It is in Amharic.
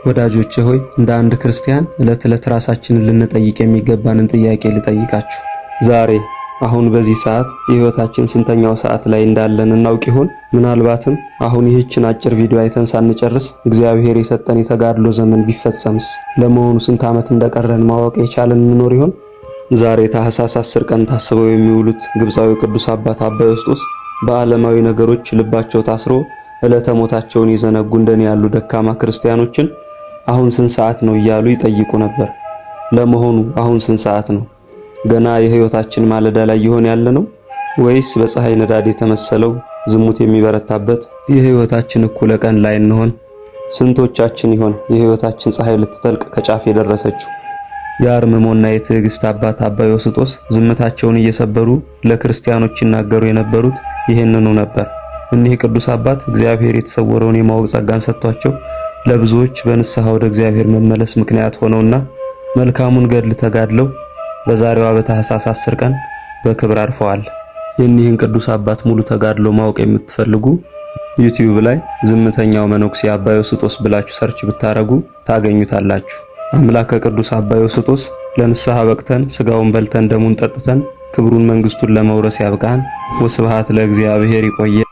ወዳጆቼ ሆይ እንደ አንድ ክርስቲያን ዕለት ራሳችንን ልንጠይቅ የሚገባንን ጥያቄ ልጠይቃችሁ። ዛሬ አሁን በዚህ ሰዓት የህይወታችን ስንተኛው ሰዓት ላይ እንዳለን እናውቅ ይሆን? ምናልባትም አሁን ይህችን አጭር ቪዲዮ አይተን ሳንጨርስ እግዚአብሔር የሰጠን የተጋድሎ ዘመን ቢፈጸምስ? ለመሆኑ ስንት ዓመት እንደቀረን ማወቅ የቻለን እንኖር ይሆን? ዛሬ ታኅሳስ 10 ቀን ታስበው የሚውሉት ግብፃዊ ቅዱስ አባት አባ ዮስጦስ በዓለማዊ ነገሮች ልባቸው ታስሮ ዕለተ ሞታቸውን ይዘነጉ እንደኔ ያሉ ደካማ ክርስቲያኖችን አሁን ስንት ሰዓት ነው እያሉ ይጠይቁ ነበር። ለመሆኑ አሁን ስንት ሰዓት ነው? ገና የህይወታችን ማለዳ ላይ ይሆን ያለነው ወይስ በፀሐይ ነዳድ የተመሰለው ዝሙት የሚበረታበት የህይወታችን እኩለ ቀን ላይ እንሆን? ስንቶቻችን ይሆን የህይወታችን ፀሐይ ልትጠልቅ ከጫፍ የደረሰችው? የአርምሞና የትዕግስት አባት አባ ዮስጦስ ዝምታቸውን እየሰበሩ ለክርስቲያኖች ይናገሩ የነበሩት ይህንኑ ነበር። እኒህ ቅዱስ አባት እግዚአብሔር የተሰወረውን የማወቅ ጸጋን ሰጥቷቸው ለብዙዎች በንስሐ ወደ እግዚአብሔር መመለስ ምክንያት ሆነውና መልካሙን ገድል ተጋድለው በዛሬዋ በታኅሳስ 10 ቀን በክብር አርፈዋል። የኒህን ቅዱስ አባት ሙሉ ተጋድሎ ማወቅ የምትፈልጉ ዩቲዩብ ላይ ዝምተኛው መነኩሴ አባ ዮስጦስ ብላችሁ ሰርች ብታረጉ ታገኙታላችሁ። አምላከ ቅዱስ አባ ዮስጦስ ለንስሐ በቅተን ስጋውን በልተን ደሙን ጠጥተን ክብሩን መንግስቱን ለመውረስ ያብቃን። ወስብሐት ለእግዚአብሔር። ይቆየ።